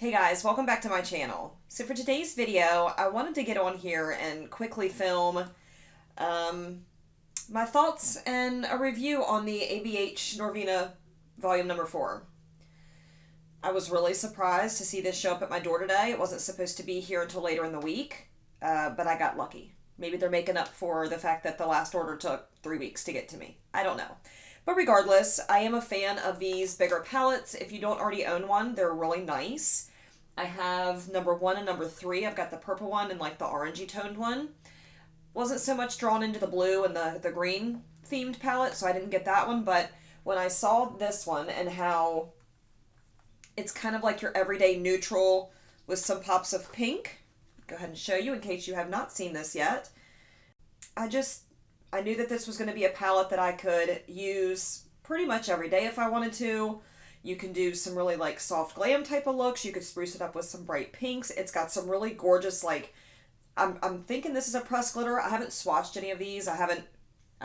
Hey guys, welcome back to my channel. So for today's video, I wanted to get on here and quickly film my thoughts and a review on the ABH Norvina volume number 4. I was really surprised to see this show up at my door today. It wasn't supposed to be here until later in the week, but I got lucky. Maybe they're making up for the fact that the last order took 3 weeks to get to me. I don't know. But regardless, I am a fan of these bigger palettes. If you don't already own one, they're really nice. I have number 1 and number 3. I've got the purple one and like the orangey toned one. Wasn't so much drawn into the blue and the green themed palette, so I didn't get that one. But when I saw this one and how it's kind of like your everyday neutral with some pops of pink, go ahead and show you in case you have not seen this yet. I knew that this was going to be a palette that I could use pretty much every day if I wanted to. You can do some really like soft glam type of looks. You could spruce it up with some bright pinks. It's got some really gorgeous, like, I'm thinking this is a pressed glitter. I haven't swatched any of these. I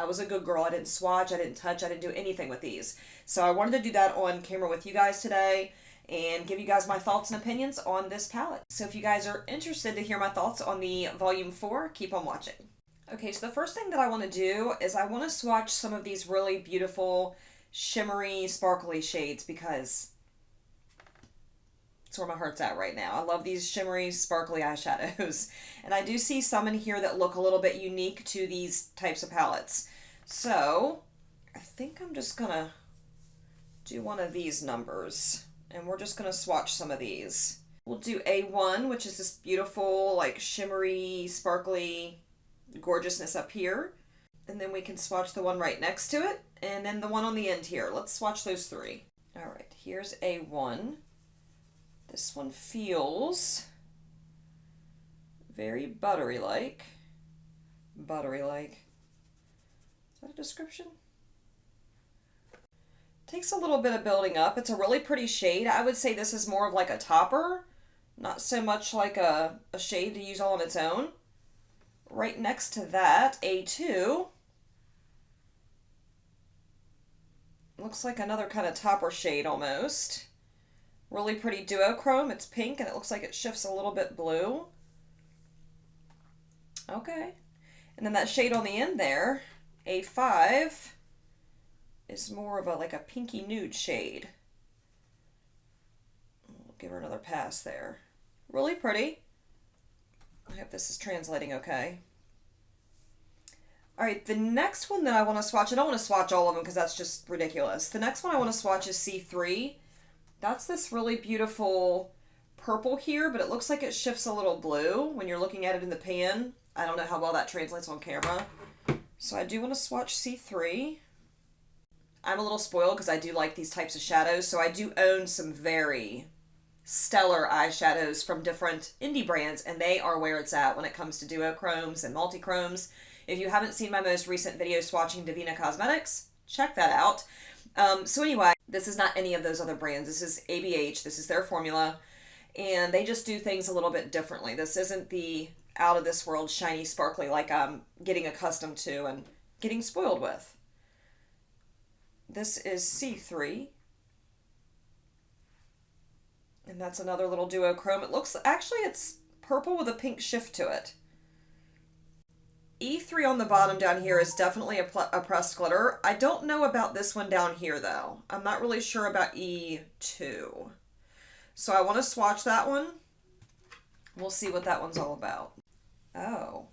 was a good girl. I didn't swatch, I didn't touch, I didn't do anything with these. So I wanted to do that on camera with you guys today and give you guys my thoughts and opinions on this palette. So if you guys are interested to hear my thoughts on the volume 4, keep on watching. Okay, so the first thing that I want to do is I want to swatch some of these really beautiful shimmery, sparkly shades because it's where my heart's at right now. I love these shimmery, sparkly eyeshadows. And I do see some in here that look a little bit unique to these types of palettes. So I think I'm just going to do one of these numbers. And we're just going to swatch some of these. We'll do A1, which is this beautiful, like shimmery, sparkly gorgeousness up here. And then we can swatch the one right next to it. And then the one on the end here. Let's swatch those 3. All right, here's A1. This one feels very buttery-like. Buttery-like. Is that a description? Takes a little bit of building up. It's a really pretty shade. I would say this is more of like a topper, not so much like a shade to use all on its own. Right next to that, A2, looks like another kind of topper shade almost. Really pretty duochrome. It's pink and it looks like it shifts a little bit blue. Okay. And then that shade on the end there, A5, is more of like a pinky nude shade. We'll give her another pass there. Really pretty. I hope this is translating okay. All right, the next one that I want to swatch, I don't want to swatch all of them because that's just ridiculous. The next one I want to swatch is C3. That's this really beautiful purple here, but it looks like it shifts a little blue when you're looking at it in the pan. I don't know how well that translates on camera. So I do want to swatch C3. I'm a little spoiled because I do like these types of shadows, so I do own some very stellar eyeshadows from different indie brands, and they are where it's at when it comes to duochromes and multichromes. If you haven't seen my most recent video swatching Divina Cosmetics, check that out. So anyway, this is not any of those other brands. This is ABH. This is their formula, and they just do things a little bit differently. This isn't the out of this world shiny sparkly like I'm getting accustomed to and getting spoiled with. This is C3. And that's another little duochrome. It looks, actually it's purple with a pink shift to it. E3 on the bottom down here is definitely a pressed glitter. I don't know about this one down here though. I'm not really sure about E2. So I want to swatch that one. We'll see what that one's all about. Oh,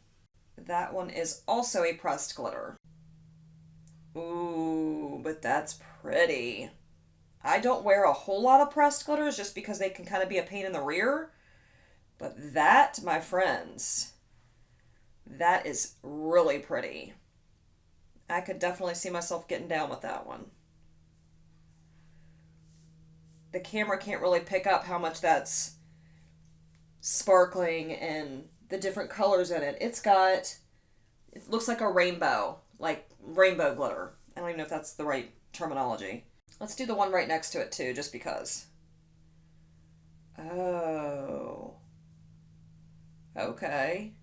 that one is also a pressed glitter. Ooh, but that's pretty. I don't wear a whole lot of pressed glitters just because they can kind of be a pain in the rear. But that, my friends, that is really pretty. I could definitely see myself getting down with that one. The camera can't really pick up how much that's sparkling and the different colors in it. It looks like a rainbow, like rainbow glitter. I don't even know if that's the right terminology. Let's do the one right next to it too, just because. Oh. Okay.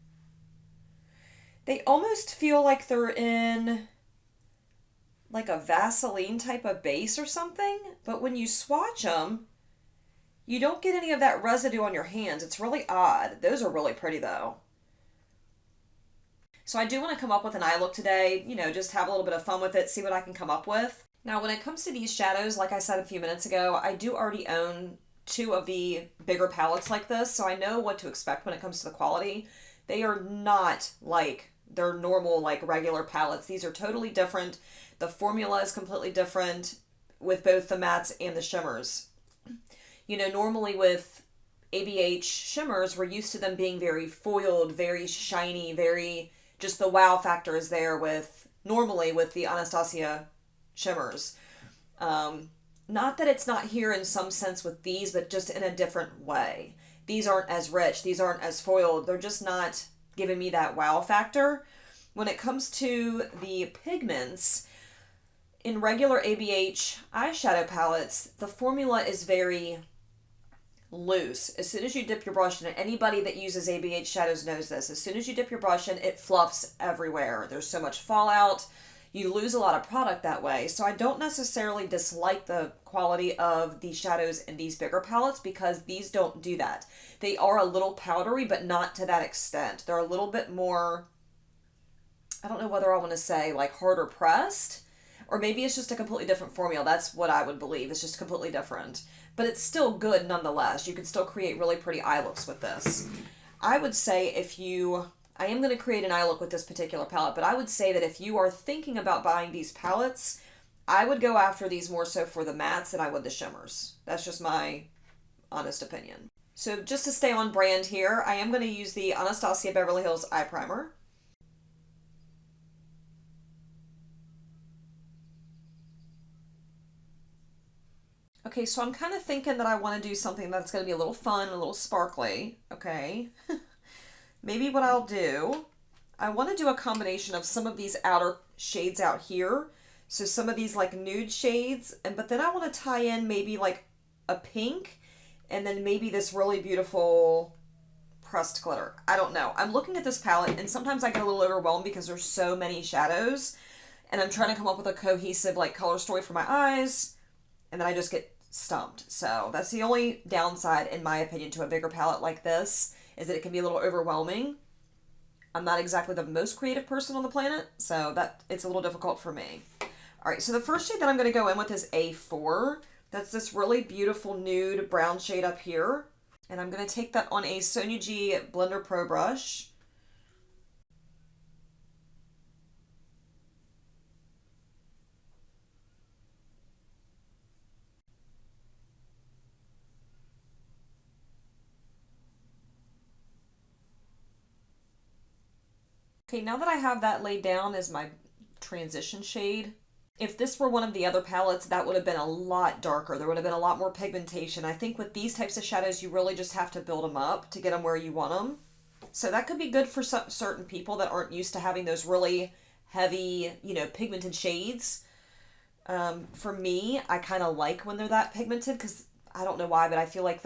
They almost feel like they're in like a Vaseline type of base or something, but when you swatch them, You don't get any of that residue on your hands. It's really odd. Those are really pretty though. So I do want to come up with an eye look today, you know, just have a little bit of fun with it, see what I can come up with. Now, when it comes to these shadows, like I said a few minutes ago, I do already own 2 of the bigger palettes like this, so I know what to expect when it comes to the quality. They are not like their normal, like regular palettes. These are totally different. The formula is completely different with both the mattes and the shimmers. You know, normally with ABH shimmers, we're used to them being very foiled, very shiny, very, just the wow factor is there with, normally with the Anastasia shimmers. Not that it's not here in some sense with these, but just in a different way. These aren't as rich, these aren't as foiled, they're just not giving me that wow factor. When it comes to the pigments, in regular ABH eyeshadow palettes, the formula is very loose. As soon as you dip your brush in it, anybody that uses ABH shadows knows this. As soon as you dip your brush in, it fluffs everywhere. There's so much fallout. You lose a lot of product that way. So I don't necessarily dislike the quality of the shadows in these bigger palettes because these don't do that. They are a little powdery, but not to that extent. They're a little bit more, I don't know whether I want to say like harder pressed, or maybe it's just a completely different formula. That's what I would believe. It's just completely different. But it's still good nonetheless. You can still create really pretty eye looks with this. I would say if you, I am going to create an eye look with this particular palette, but I would say that if you are thinking about buying these palettes, I would go after these more so for the mattes than I would the shimmers. That's just my honest opinion. So just to stay on brand here, I am going to use the Anastasia Beverly Hills Eye Primer. Okay, so I'm kind of thinking that I want to do something that's going to be a little fun, a little sparkly, okay? Maybe what I'll do, I want to do a combination of some of these outer shades out here. So some of these like nude shades, but then I want to tie in maybe like a pink and then maybe this really beautiful pressed glitter. I don't know. I'm looking at this palette and sometimes I get a little overwhelmed because there's so many shadows and I'm trying to come up with a cohesive like color story for my eyes and then I just get stumped. So that's the only downside in my opinion to a bigger palette like this, is that it can be a little overwhelming. I'm not exactly the most creative person on the planet, so that it's a little difficult for me. All right, so the first shade that I'm going to go in with is A4. That's this really beautiful nude brown shade up here. And I'm going to take that on a Sonia G Blender Pro brush. Okay, now that I have that laid down as my transition shade, if this were one of the other palettes, that would have been a lot darker. There would have been a lot more pigmentation. I think with these types of shadows, you really just have to build them up to get them where you want them. So that could be good for some certain people that aren't used to having those really heavy, you know, pigmented shades. For me, I kind of like when they're that pigmented because I don't know why, but I feel like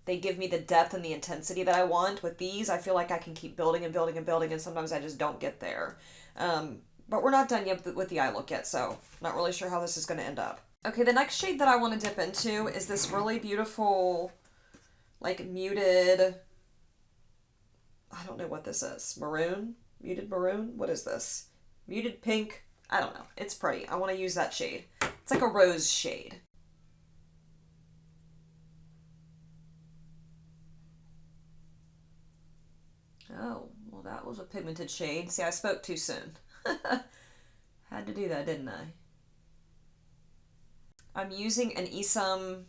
they give me the depth and the intensity that I want. With these, I feel like I can keep building and building and building, and sometimes I just don't get there. But we're not done yet with the eye look yet, so not really sure how this is going to end up. Okay, the next shade that I want to dip into is this really beautiful, like muted, I don't know what this is. Maroon? Muted maroon? What is this? Muted pink? I don't know. It's pretty. I want to use that shade. It's like a rose shade. Oh, well that was a pigmented shade. See, I spoke too soon. Had to do that, didn't I? I'm using an Esam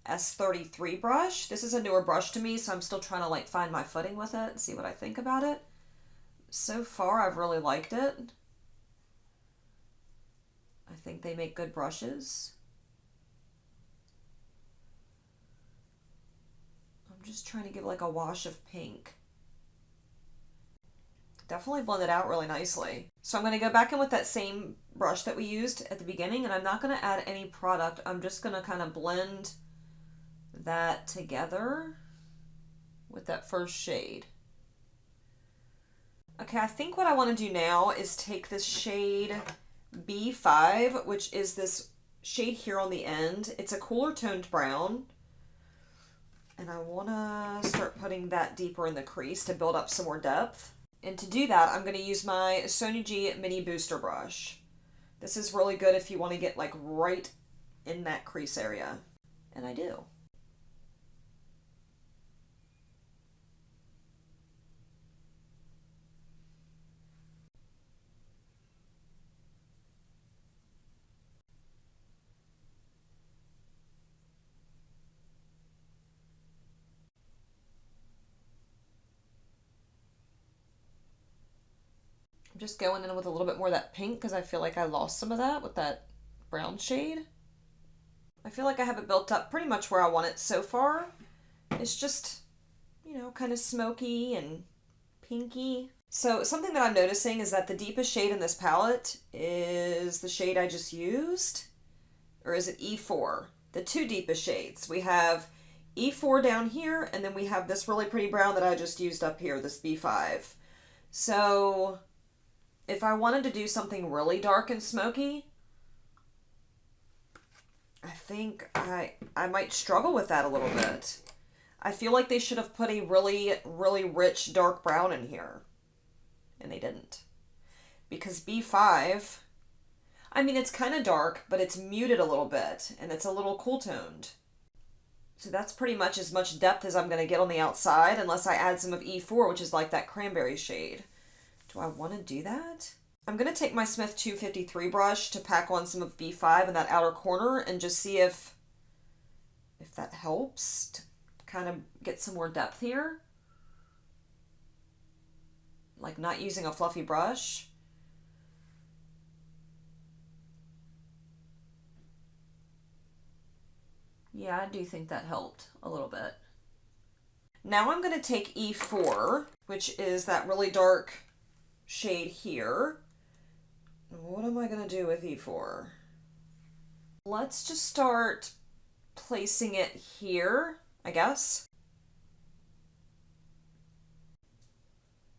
S33 brush. This is a newer brush to me, so I'm still trying to like find my footing with it and see what I think about it. So far, I've really liked it. I think they make good brushes. I'm just trying to give like a wash of pink. Definitely blend it out really nicely. So I'm going to go back in with that same brush that we used at the beginning, and I'm not going to add any product. I'm just going to kind of blend that together with that first shade. Okay, I think what I want to do now is take this shade B5, which is this shade here on the end. It's a cooler toned brown. And I want to start putting that deeper in the crease to build up some more depth. And to do that, I'm going to use my Sonia G Mini Booster Brush. This is really good if you want to get like right in that crease area. And I do. I'm just going in with a little bit more of that pink because I feel like I lost some of that with that brown shade. I feel like I have it built up pretty much where I want it so far. It's just, you know, kind of smoky and pinky. So something that I'm noticing is that the deepest shade in this palette is the shade I just used. Or is it E4? The two deepest shades. We have E4 down here, and then we have this really pretty brown that I just used up here, this B5. So if I wanted to do something really dark and smoky, I think I might struggle with that a little bit. I feel like they should have put a really, really rich dark brown in here. And they didn't. Because B5, I mean, it's kind of dark, but it's muted a little bit. And it's a little cool toned. So that's pretty much as much depth as I'm going to get on the outside, unless I add some of E4, which is like that cranberry shade. Do I want to do that? I'm going to take my Smith 253 brush to pack on some of B5 in that outer corner and just see if that helps to kind of get some more depth here. Like not using a fluffy brush. Yeah, I do think that helped a little bit. Now I'm going to take E4, which is that really dark shade here. What am I going to do with E4? Let's just start placing it here, I guess.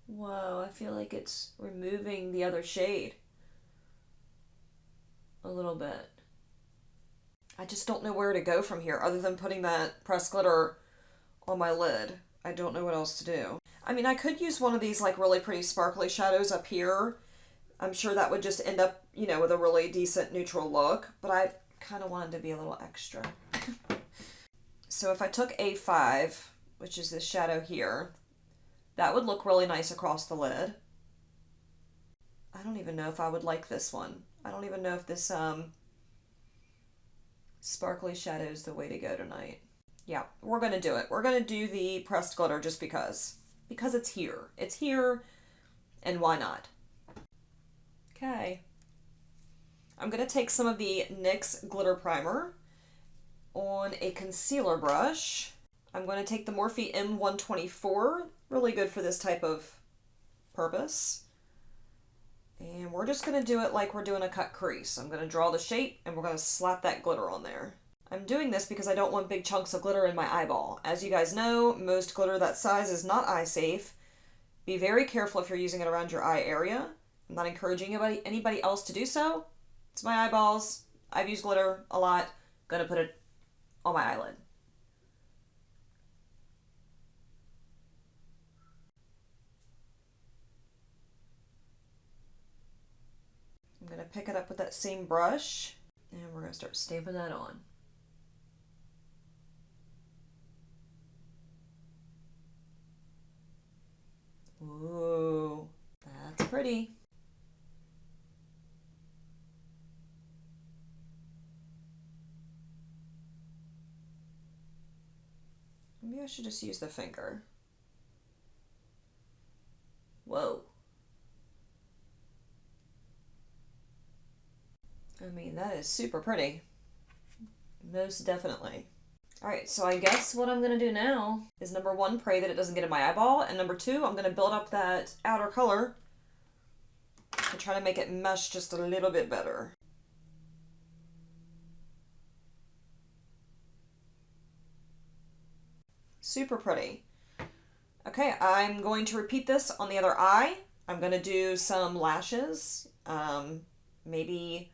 Whoa, I feel like it's removing the other shade a little bit. I just don't know where to go from here other than putting that pressed glitter on my lid. I don't know what else to do. I mean, I could use one of these like really pretty sparkly shadows up here. I'm sure that would just end up, you know, with a really decent neutral look, but I kind of wanted to be a little extra. So if I took A5, which is this shadow here, that would look really nice across the lid. I don't even know if I would like this one. I don't even know if this sparkly shadow is the way to go tonight. Yeah, we're going to do it. We're going to do the pressed glitter just because. Because it's here. It's here, and why not? Okay. I'm going to take some of the NYX glitter primer on a concealer brush. I'm going to take the Morphe M124, really good for this type of purpose. And we're just going to do it like we're doing a cut crease. I'm going to draw the shape and we're going to slap that glitter on there. I'm doing this because I don't want big chunks of glitter in my eyeball. As you guys know, most glitter that size is not eye safe. Be very careful if you're using it around your eye area. I'm not encouraging anybody else to do so. It's my eyeballs. I've used glitter a lot. Gonna put it on my eyelid. I'm gonna pick it up with that same brush and we're gonna start stamping that on. Ooh, that's pretty. Maybe I should just use the finger. Whoa. I mean, that is super pretty. Most definitely. Alright, so I guess what I'm going to do now is number one, pray that it doesn't get in my eyeball, and number two, I'm going to build up that outer color and try to make it mesh just a little bit better. Super pretty. Okay, I'm going to repeat this on the other eye. I'm going to do some lashes, maybe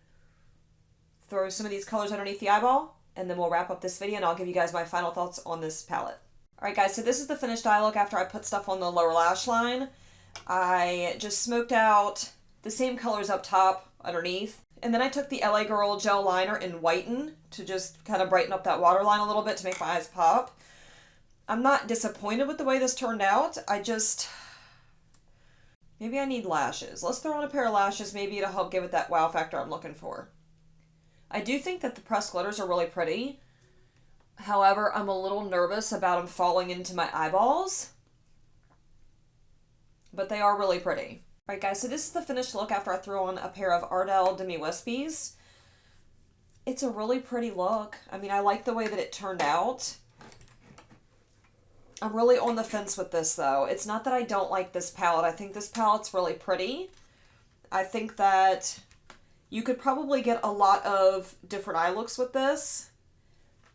throw some of these colors underneath the eyeball, and then we'll wrap up this video and I'll give you guys my final thoughts on this palette. Alright guys, so this is the finished eye look after I put stuff on the lower lash line. I just smoked out the same colors up top, underneath. And then I took the LA Girl gel liner in Whiten to just kind of brighten up that waterline a little bit to make my eyes pop. I'm not disappointed with the way this turned out. Maybe I need lashes. Let's throw on a pair of lashes. Maybe it'll help give it that wow factor I'm looking for. I do think that the pressed glitters are really pretty. However, I'm a little nervous about them falling into my eyeballs. But they are really pretty. Alright guys, so this is the finished look after I threw on a pair of Ardell Demi Wispies. It's a really pretty look. I mean, I like the way that it turned out. I'm really on the fence with this though. It's not that I don't like this palette. I think this palette's really pretty. I think that you could probably get a lot of different eye looks with this.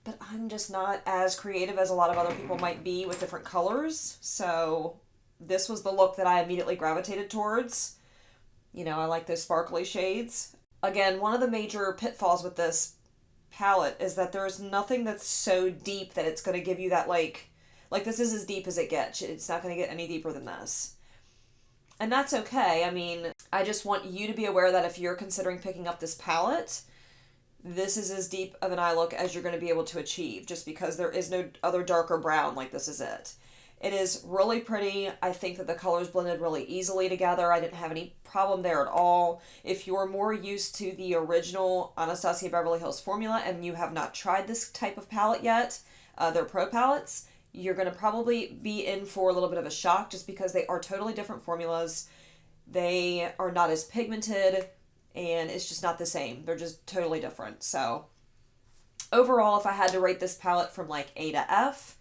But I'm just not as creative as a lot of other people might be with different colors. So this was the look that I immediately gravitated towards. You know, I like those sparkly shades. Again, one of the major pitfalls with this palette is that there's nothing that's so deep that it's going to give you that like this is as deep as it gets. It's not going to get any deeper than this. And that's okay. I mean, I just want you to be aware that if you're considering picking up this palette, this is as deep of an eye look as you're going to be able to achieve, just because there is no other darker brown. Like, this is it. It is really pretty. I think that the colors blended really easily together. I didn't have any problem there at all. If you're more used to the original Anastasia Beverly Hills formula and you have not tried this type of palette yet, their pro palettes, you're going to probably be in for a little bit of a shock just because they are totally different formulas. They are not as pigmented, and it's just not the same. They're just totally different. So overall, if I had to rate this palette from like A to F,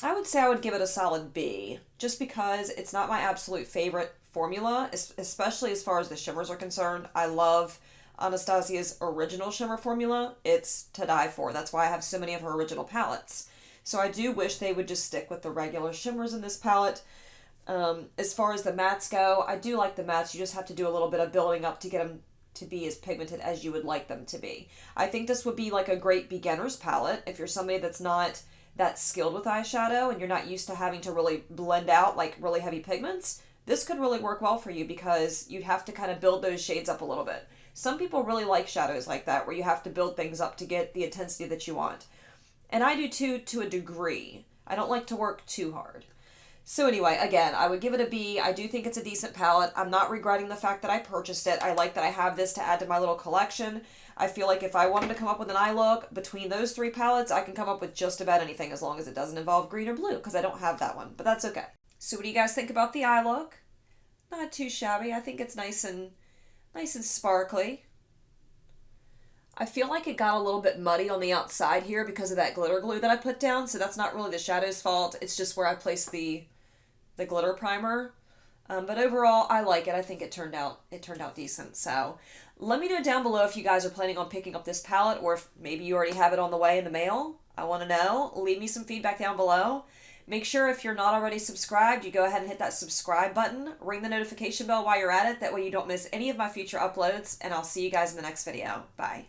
I would say I would give it a solid B, just because it's not my absolute favorite formula, especially as far as the shimmers are concerned. I love Anastasia's original shimmer formula. It's to die for. That's why I have so many of her original palettes. So I do wish they would just stick with the regular shimmers in this palette. As far as the mattes go, I do like the mattes. You just have to do a little bit of building up to get them to be as pigmented as you would like them to be. I think this would be like a great beginner's palette if you're somebody that's not that skilled with eyeshadow and you're not used to having to really blend out like really heavy pigments. This could really work well for you because you'd have to kind of build those shades up a little bit. Some people really like shadows like that where you have to build things up to get the intensity that you want. And I do too, to a degree. I don't like to work too hard. So anyway, again, I would give it a B. I do think it's a decent palette. I'm not regretting the fact that I purchased it. I like that I have this to add to my little collection. I feel like if I wanted to come up with an eye look between those three palettes, I can come up with just about anything as long as it doesn't involve green or blue, because I don't have that one, but that's okay. So what do you guys think about the eye look? Not too shabby. I think it's nice and sparkly. I feel like it got a little bit muddy on the outside here because of that glitter glue that I put down, so that's not really the shadow's fault. It's just where I placed the glitter primer. But overall, I like it. I think it turned out decent. So let me know down below if you guys are planning on picking up this palette, or if maybe you already have it on the way in the mail. I want to know. Leave me some feedback down below. Make sure if you're not already subscribed, you go ahead and hit that subscribe button. Ring the notification bell while you're at it. That way you don't miss any of my future uploads. And I'll see you guys in the next video. Bye.